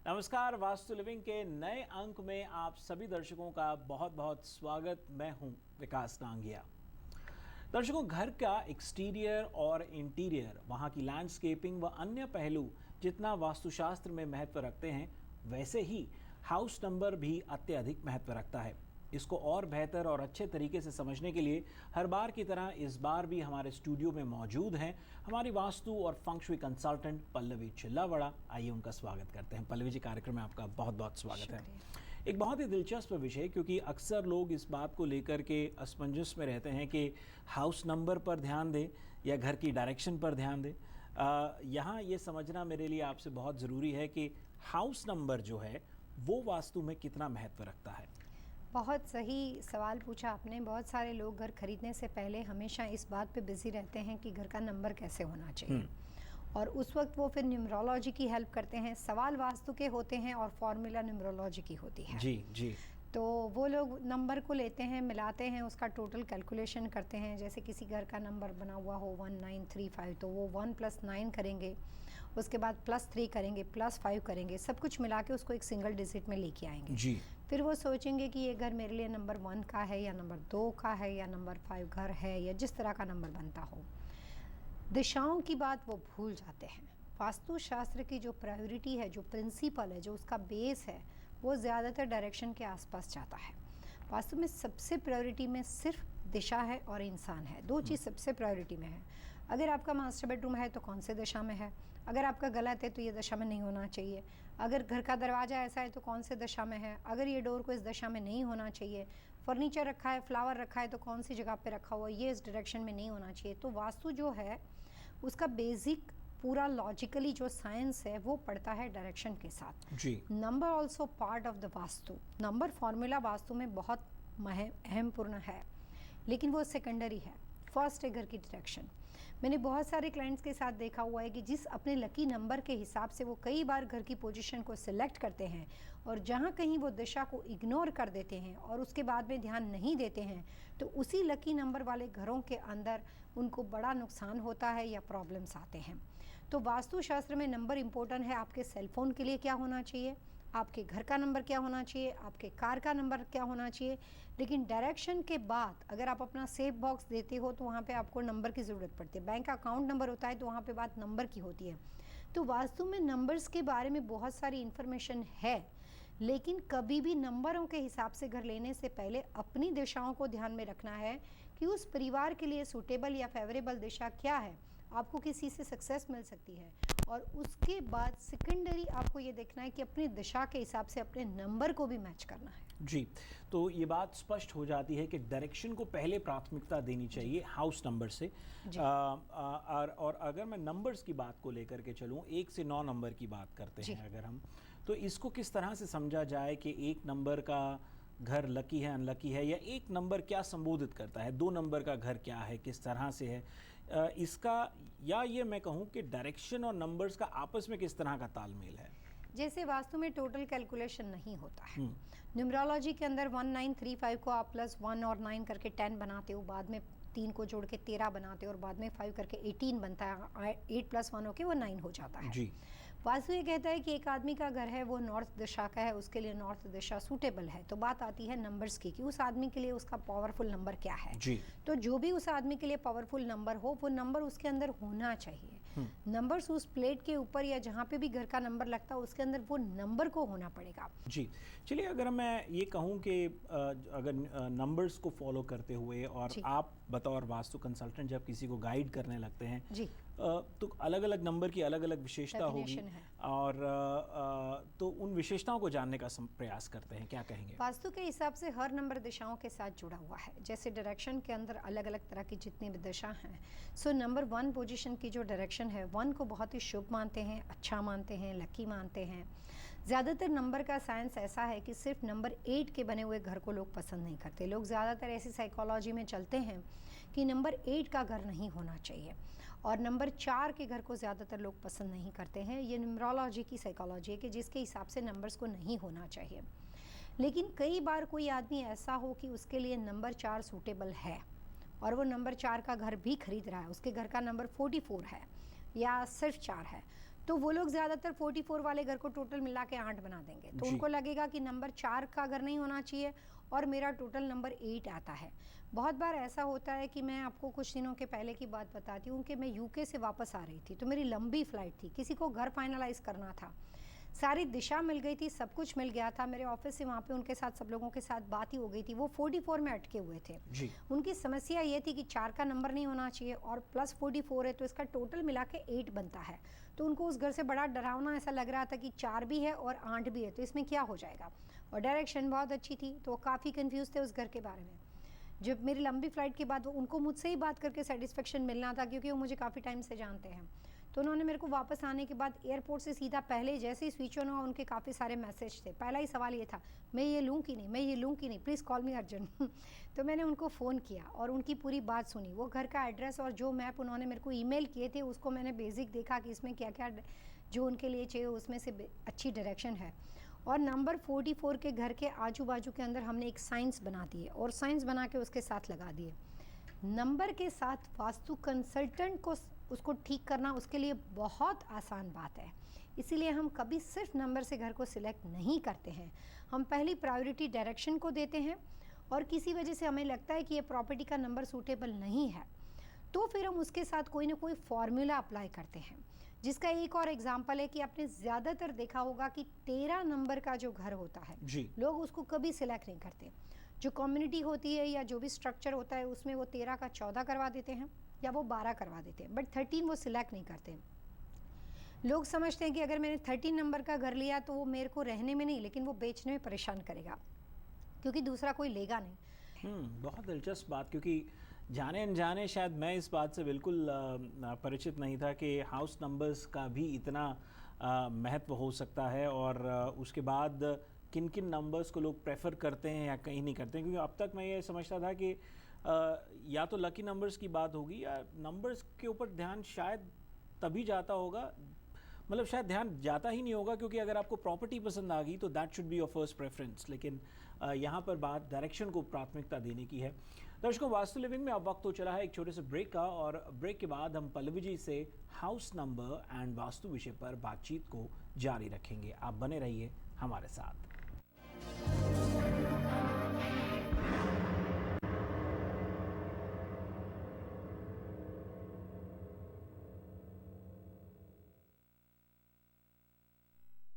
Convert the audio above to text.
नमस्कार, वास्तु लिविंग के नए अंक में आप सभी दर्शकों का बहुत बहुत स्वागत। मैं हूं विकास नांगिया। दर्शकों, घर का एक्सटीरियर और इंटीरियर, वहां की लैंडस्केपिंग व अन्य पहलू जितना वास्तुशास्त्र में महत्व रखते हैं, वैसे ही हाउस नंबर भी अत्यधिक महत्व रखता है। इसको और बेहतर और अच्छे तरीके से समझने के लिए हर बार की तरह इस बार भी हमारे स्टूडियो में मौजूद हैं हमारी वास्तु और फंक्शुई कंसल्टेंट पल्लवी चिल्लावड़ा। आइए उनका स्वागत करते हैं। पल्लवी जी, कार्यक्रम में आपका बहुत बहुत स्वागत है। एक बहुत ही दिलचस्प विषय, क्योंकि अक्सर लोग इस बात को लेकर के असमंजस में रहते हैं कि हाउस नंबर पर ध्यान दें या घर की डायरेक्शन पर ध्यान दें। यहाँ ये समझना मेरे लिए आपसे बहुत ज़रूरी है कि हाउस नंबर जो है वो वास्तु में कितना महत्व रखता है। बहुत सही सवाल पूछा आपने। बहुत सारे लोग घर खरीदने से पहले हमेशा इस बात पे बिजी रहते हैं कि घर का नंबर कैसे होना चाहिए, और उस वक्त वो फिर न्यूमरोलॉजी की हेल्प करते हैं। सवाल वास्तु के होते हैं और फॉर्मूला न्यूमरोलॉजी की होती है। जी जी। तो वो लोग नंबर को लेते हैं, मिलाते हैं, उसका टोटल कैलकुलेशन करते हैं। जैसे किसी घर का नंबर बना हुआ हो 1935, तो वो 1 + 9 करेंगे, उसके बाद +3 करेंगे, +5 करेंगे, सब कुछ मिला के उसको एक सिंगल डिजिट में लेके आएंगे जी। फिर वो सोचेंगे कि ये घर मेरे लिए नंबर 1 का है या नंबर 2 का है या नंबर 5 घर है, या जिस तरह का नंबर बनता हो। दिशाओं की बात वो भूल जाते हैं। वास्तुशास्त्र की जो प्रायोरिटी है, जो प्रिंसिपल है, जो उसका बेस है, वो ज़्यादातर डायरेक्शन के आसपास जाता है। वास्तु में सबसे प्रायोरिटी में सिर्फ दिशा है और इंसान है। दो चीज़ सबसे प्रायोरिटी में है। अगर आपका मास्टर बेडरूम है तो कौन से दिशा में है, अगर आपका गलत है तो ये दिशा में नहीं होना चाहिए, अगर घर का दरवाज़ा ऐसा है तो कौन से दिशा में है, अगर ये डोर को इस दिशा में नहीं होना चाहिए, फर्नीचर रखा है, फ्लावर रखा है तो कौन सी जगह पे रखा हुआ, ये इस डायरेक्शन में नहीं होना चाहिए। तो वास्तु जो है उसका बेसिक पूरा लॉजिकली जो साइंस है वो पढ़ता है डायरेक्शन के साथ। जी। Number also part of the vastu. Number formula vastu में बहुत अहमपूर्ण है, लेकिन वो सेकेंडरी है। फर्स्ट है घर की डायरेक्शन। मैंने बहुत सारे क्लाइंट्स के साथ देखा हुआ है कि जिस अपने लकी नंबर के हिसाब से वो कई बार घर की पोजीशन को सिलेक्ट करते हैं, और जहाँ कहीं वो दिशा को इग्नोर कर देते हैं और उसके बाद में ध्यान नहीं देते हैं, तो उसी लकी नंबर वाले घरों के अंदर उनको बड़ा नुकसान होता है या प्रॉब्लम्स आते हैं। तो वास्तुशास्त्र में नंबर इम्पोर्टेंट है। आपके सेलफोन के लिए क्या होना चाहिए, आपके घर का नंबर क्या होना चाहिए, आपके कार का नंबर क्या होना चाहिए। लेकिन डायरेक्शन के बाद अगर आप अपना सेफ बॉक्स देते हो तो वहाँ पे आपको नंबर की ज़रूरत पड़ती है। बैंक अकाउंट नंबर होता है तो वहाँ पे बात नंबर की होती है। तो वास्तु में नंबर्स के बारे में बहुत सारी इन्फॉर्मेशन है, लेकिन कभी भी नंबरों के हिसाब से घर लेने से पहले अपनी दिशाओं को ध्यान में रखना है कि उस परिवार के लिए सूटेबल या फेवरेबल दिशा क्या है, आपको किसी से सक्सेस मिल सकती है। और उसके बाद सेकेंडरी आपको ये देखना है कि अपनी दिशा के हिसाब से अपने नंबर को भी मैच करना है। जी। तो ये बात स्पष्ट हो जाती है कि डायरेक्शन को पहले प्राथमिकता देनी चाहिए हाउस नंबर से। और अगर मैं नंबर्स की बात को लेकर के चलूँ, 1 से 9 नंबर की बात करते हैं अगर हम, तो इसको किस तरह से समझा जाए कि 1 नंबर का घर लकी है, अनलकी है, या 1 नंबर क्या संबोधित करता है, 2 नंबर का घर क्या है, किस तरह से है इसका, या ये मैं कहूँ कि डायरेक्शन और नंबर्स का आपस में किस तरह का तालमेल है। जैसे वास्तु में टोटल कैलकुलेशन नहीं होता है। न्यूमरोलॉजी के अंदर 1935 को आप +1 और 9 करके 10 बनाते हो, बाद में 3 को जोड़ के 13 बनाते हो, और बाद में 5 करके 18 बनता है। 8 + 1 होके वो 9 हो जाता है। जी। वास्तु ये कहता है कि एक आदमी का घर है वो नॉर्थ दिशा का है, उसके लिए नॉर्थ दिशा सूटेबल है। तो बात आती है नंबर्स की कि उस आदमी के लिए उसका पावरफुल नंबर क्या है। जी। तो जो भी उस आदमी के लिए पावरफुल नंबर हो, वो नंबर उसके अंदर होना चाहिए। नंबर्स उस प्लेट के ऊपर या जहाँ पे भी घर का नंबर लगता है उसके अंदर वो नंबर को होना पड़ेगा। जी। चलिए, अगर मैं ये कहूँ कि अगर नंबर्स को फॉलो करते हुए, और आप बतौर वास्तु कंसल्टेंट जब किसी को गाइड करने लगते हैं जी, तो अलग अलग नंबर की अलग अलग विशेषता होगी, और तो उन विशेषताओं को जानने का प्रयास करते हैं। क्या कहेंगे? वास्तु के हिसाब से हर नंबर दिशाओं के साथ जुड़ा हुआ है। जैसे डायरेक्शन के अंदर अलग अलग तरह की जितनी भी दिशा हैं, सो नंबर 1 पोजीशन की जो डायरेक्शन है, 1 को बहुत ही शुभ मानते हैं, अच्छा मानते हैं, लकी मानते हैं। ज़्यादातर नंबर का साइंस ऐसा है कि सिर्फ नंबर 8 के बने हुए घर को लोग पसंद नहीं करते। लोग ज़्यादातर ऐसी साइकोलॉजी में चलते हैं कि नंबर 8 का घर नहीं होना चाहिए, और नंबर 4 के घर को ज़्यादातर लोग पसंद नहीं करते हैं। ये न्यूमरोलॉजी की साइकोलॉजी है कि जिसके हिसाब से नंबर्स को नहीं होना चाहिए। लेकिन कई बार कोई आदमी ऐसा हो कि उसके लिए नंबर 4 सूटेबल है, और वो नंबर 4 का घर भी खरीद रहा है, उसके घर का नंबर 44 है या सिर्फ 4 है, तो वो लोग ज़्यादातर 44 वाले घर को टोटल मिला के 8 बना देंगे, तो जी। उनको लगेगा कि नंबर 4 का घर नहीं होना चाहिए और मेरा टोटल नंबर 8 आता है। बहुत बार ऐसा होता है कि मैं आपको कुछ दिनों के पहले की बात बताती हूँ कि मैं यूके से वापस आ रही थी, तो मेरी लंबी फ़्लाइट थी, किसी को घर फाइनलाइज़ करना था, सारी दिशा मिल गई थी, सब कुछ मिल गया था, मेरे ऑफिस से वहाँ पे उनके साथ सब लोगों के साथ बात ही हो गई थी, वो 44 में अटके हुए थे। जी। उनकी समस्या ये थी कि 4 का नंबर नहीं होना चाहिए और प्लस 44 है, तो इसका टोटल मिला के 8 बनता है। तो उनको उस घर से बड़ा डरावना ऐसा लग रहा था कि 4 भी है और 8 भी है, तो इसमें क्या हो जाएगा। और डायरेक्शन बहुत अच्छी थी, तो वो काफ़ी कन्फ्यूज़ थे उस घर के बारे में। जब मेरी लंबी फ़्लाइट के बाद वो उनको मुझसे ही बात करके सेटिस्फेक्शन मिलना था, क्योंकि वो मुझे काफ़ी टाइम से जानते हैं। तो उन्होंने मेरे को वापस आने के बाद एयरपोर्ट से सीधा पहले जैसे ही स्विच ऑन हुआ, उनके काफ़ी सारे मैसेज थे। पहला ही सवाल ये था, मैं ये लूँ कि नहीं, मैं ये लूँ कि नहीं, प्लीज़ कॉल मी अर्जेंट। तो मैंने उनको फ़ोन किया और उनकी पूरी बात सुनी। वो घर का एड्रेस और जो मैप उन्होंने मेरे को ईमेल किए थे, उसको मैंने बेसिक देखा कि इसमें क्या क्या जो उनके लिए चाहिए उसमें से अच्छी डायरेक्शन है। और नंबर 44 के घर के आजू बाजू के अंदर हमने एक साइंस बना दी है और साइंस बना के उसके साथ लगा दिए। नंबर के साथ वास्तु कंसल्टेंट को उसको ठीक करना उसके लिए बहुत आसान बात है, इसीलिए हम कभी सिर्फ नंबर से घर को सिलेक्ट नहीं करते हैं। हम पहली प्रायोरिटी डायरेक्शन को देते हैं और किसी वजह से हमें लगता है कि ये प्रॉपर्टी का नंबर सूटेबल नहीं है, तो फिर हम उसके साथ कोई ना कोई फॉर्मूला अप्लाई करते हैं। जिसका एक और एग्जाम्पल है कि आपने ज़्यादातर देखा होगा कि 13 नंबर का जो घर होता है, जी। लोग उसको कभी सिलेक्ट नहीं करते। जो कम्युनिटी होती है या जो भी स्ट्रक्चर होता है उसमें वो 13 का 14 करवा देते हैं या वो 12 करवा देते हैं, बट 13 वो सिलेक्ट नहीं करते। लोग समझते हैं कि अगर मैंने 13 नंबर का घर लिया तो वो मेरे को रहने में नहीं, लेकिन वो बेचने में परेशान करेगा, क्योंकि दूसरा कोई लेगा नहीं। बहुत दिलचस्प बात, क्योंकि जाने अनजाने शायद मैं इस बात से बिल्कुल परिचित नहीं था कि हाउस नंबर्स का भी इतना महत्व हो सकता है, और उसके बाद किन किन नंबर्स को लोग प्रेफर करते हैं या कहीं नहीं करते हैं। क्योंकि अब तक मैं ये समझता था कि या तो लकी नंबर्स की बात होगी या नंबर्स के ऊपर ध्यान शायद तभी जाता होगा, मतलब शायद ध्यान जाता ही नहीं होगा, क्योंकि अगर आपको प्रॉपर्टी पसंद आ गई तो that should be your first preference. लेकिन यहाँ पर बात डायरेक्शन को प्राथमिकता देने की है। दर्शकों, वास्तु लिविंग में अब वक्त हो चला है एक छोटे से ब्रेक का, और ब्रेक के बाद हम पल्लवी जी से हाउस नंबर एंड वास्तु विषय पर बातचीत को जारी रखेंगे। आप बने रहिए हमारे साथ।